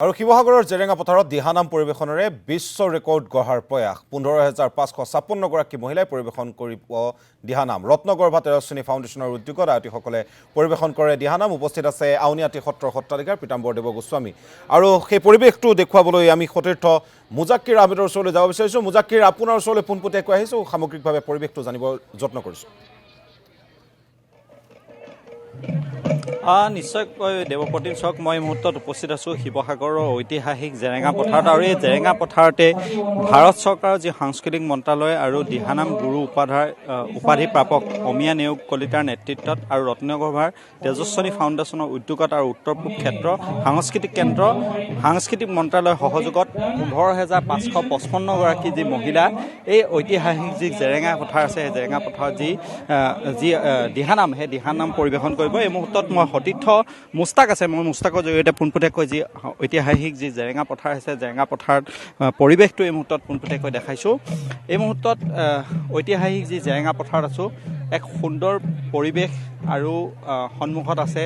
আৰু শিৱসাগৰৰ জেৰেঙা পথাৰত দিহানাম পৰিৱেশনেৰে বিশ্ব ৰেকৰ্ড গঢ়াৰ প্ৰয়াস 15,556 গৰাকী মহিলাই পৰিৱেশন কৰিব দিহানাম ৰত্নগৰ্ভা তেজস্বিনী ফাউণ্ডেশ্যনৰ উদ্যোগত আয়তীসকলে পৰিৱেশন কৰে দিহানাম উপস্থিত আছে আউনিআটি সত্ৰৰ সত্ৰাধিকাৰ পীতাম্বৰ দেৱ গোস্বামী আৰু সেই পৰিৱেশটো দেখুৱাবলৈ আমি সতীৰ্থ মুজাক্কিৰ আহমেদৰ ওচৰলৈ যাব বিচাৰিছোঁ মুজাক্কিৰ আপোনাৰ ওচৰলৈ পোনপটীয়াকৈ আহিছোঁ সামগ্ৰিকভাৱে পৰিৱেশটো জানিব যত্ন কৰিছোঁ নিশ্চয়কৈ দেৱপ্ৰতীম চক মই এই মুহূৰ্তত উপস্থিত আছোঁ শিৱসাগৰৰ ঐতিহাসিক জেৰেঙা পথাৰত আৰু এই জেৰেঙা পথাৰতে ভাৰত চৰকাৰৰ যি সাংস্কৃতিক মন্ত্ৰালয় আৰু দিহানাম গুৰু উপাধি প্ৰাপক অমিয়া নেওগ কলিতাৰ নেতৃত্বত আৰু ৰত্নগৰ্ভাৰ তেজস্বিনী ফাউণ্ডেশ্যনৰ উদ্যোগত আৰু উত্তৰ পূব ক্ষেত্ৰ সাংস্কৃতিক কেন্দ্ৰ সাংস্কৃতিক মন্ত্ৰালয়ৰ সহযোগত 15,555 গৰাকী যি মহিলা এই ঐতিহাসিক যি জেৰেঙা পথাৰ আছে সেই জেৰেঙা পথাৰত যি দিহানাম সেই দিহানাম পৰিৱেশন কৰিব এই মুহূৰ্তত মই সতীৰ্থ মুস্তাক আছে মই মুস্তাকৰ জৰিয়তে পোনপটীয়াকৈ যি ঐতিহাসিক যি জেৰেঙা পথাৰ আছে জেৰেঙা পথাৰত পৰিৱেশটো এই মুহূৰ্তত পোনপটীয়াকৈ দেখাইছোঁ এই মুহূৰ্তত ঐতিহাসিক যি জেৰেঙা পথাৰত আছোঁ এক সুন্দৰ পৰিৱেশ আৰু সন্মুখত আছে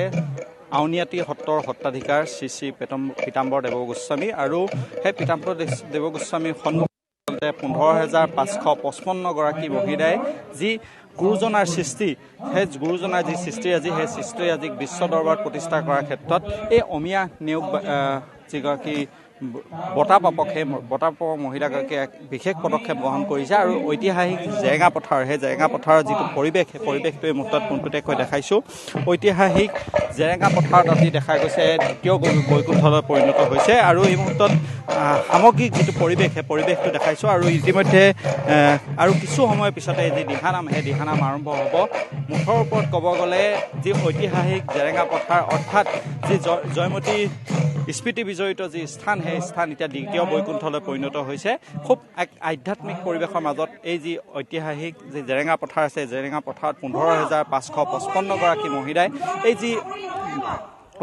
আউনিআটি সত্ৰৰ সত্ৰাধিকাৰ শ্ৰী শ্ৰী পীতাম্বৰ দেৱ গোস্বামী আৰু সেই পীতাম্বৰ দেৱ গোস্বামীৰ সন্মুখতে 15,555 গৰাকী মহিলাই যি গুৰুজনাৰ সৃষ্টি সেই গুৰুজনাৰ যি সৃষ্টি আজি সেই সৃষ্টি আজি বিশ্ব দৰবাৰত প্ৰতিষ্ঠা কৰাৰ ক্ষেত্ৰত এই অমিয়া নেওগ যিগৰাকী বঁটা প্ৰাপক সেই বঁটা প্ৰাপক মহিলাগৰাকীয়ে এক বিশেষ পদক্ষেপ গ্ৰহণ কৰিছে আৰু ঐতিহাসিক জেৰেঙা পথাৰ সেই জেৰেঙা পথাৰৰ যিটো পৰিৱেশ সেই পৰিৱেশটো এই মুহূৰ্তত পোনপটীয়াকৈ দেখাইছোঁ ঐতিহাসিক জেৰেঙা পথাৰত আজি দেখা গৈছে দ্বিতীয় বৈকুণ্ঠলৈ পৰিণত হৈছে আৰু এই মুহূৰ্তত সামগ্ৰিক যিটো পৰিৱেশ সেই পৰিৱেশটো দেখাইছোঁ আৰু ইতিমধ্যে আৰু কিছু সময়ৰ পিছতে যি দিহানাম সেই দিহানাম আৰম্ভ হ'ব মুঠৰ ওপৰত ক'ব গ'লে যি ঐতিহাসিক জেৰেঙা পথাৰ অৰ্থাৎ যি জয়মতী স্মৃতি বিজড়িত যি স্থান সেই স্থান এতিয়া দ্বিতীয় বৈকুণ্ঠলৈ পৰিণত হৈছে খুব এক আধ্যাত্মিক পৰিৱেশৰ মাজত এই যি ঐতিহাসিক যি জেৰেঙা পথাৰ আছে জেৰেঙা পথাৰত 15,555 গৰাকী মহিলাই এই যি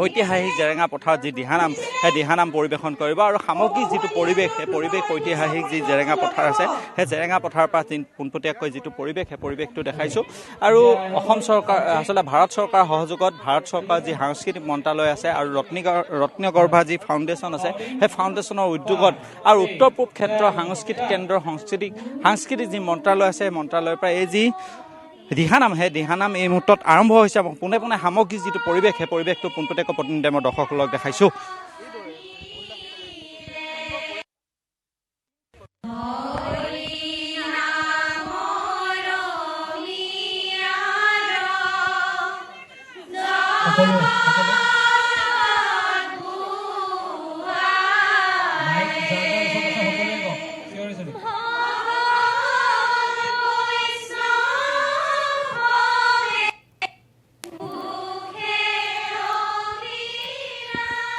ঐতিহাসিক জেৰেঙা পথাৰত যি দিহানাম সেই দিহানাম পৰিৱেশন কৰিব আৰু সামগ্ৰিক যিটো পৰিৱেশ সেই পৰিৱেশ ঐতিহাসিক যি জেৰেঙা পথাৰ আছে সেই জেৰেঙা পথাৰৰ পৰা পোনপটীয়াকৈ যিটো পৰিৱেশ সেই পৰিৱেশটো দেখাইছোঁ আৰু অসম চৰকাৰ আচলতে ভাৰত চৰকাৰৰ সহযোগত ভাৰত চৰকাৰৰ যি সাংস্কৃতিক মন্ত্ৰালয় আছে আৰু ৰত্নগৰ্ভা যি ফাউণ্ডেশ্যন আছে সেই ফাউণ্ডেশ্যনৰ উদ্যোগত আৰু উত্তৰ পূব ক্ষেত্ৰৰ সাংস্কৃতিক কেন্দ্ৰৰ সাংস্কৃতিক যি মন্ত্ৰালয় আছে সেই মন্ত্ৰালয়ৰ পৰা এই যি দিহানাম সেই দিহানাম এই মুহূৰ্তত আৰম্ভ হৈছে পোনে পোনে সামগ্ৰিক যিটো পৰিৱেশ সেই পৰিৱেশটো পোনপটীয়াকৈ প্ৰতিনিধিত্ব মই দৰ্শকসকলক দেখাইছোঁ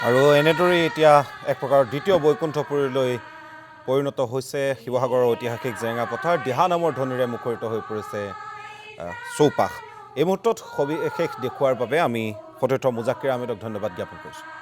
আৰু এনেদৰে এতিয়া এক প্ৰকাৰৰ দ্বিতীয় বৈকুণ্ঠপুৰীলৈ পৰিণত হৈছে শিৱসাগৰৰ ঐতিহাসিক জেৰেঙা পথাৰ দিহানামৰ ধ্বনিৰে মুখৰিত হৈ পৰিছে চৌপাশ এই মুহূৰ্তত সবিশেষ দেখুওৱাৰ বাবে আমি সতীৰ্থ মুজাক্কিৰ আহমেদক ধন্যবাদ জ্ঞাপন কৰিছোঁ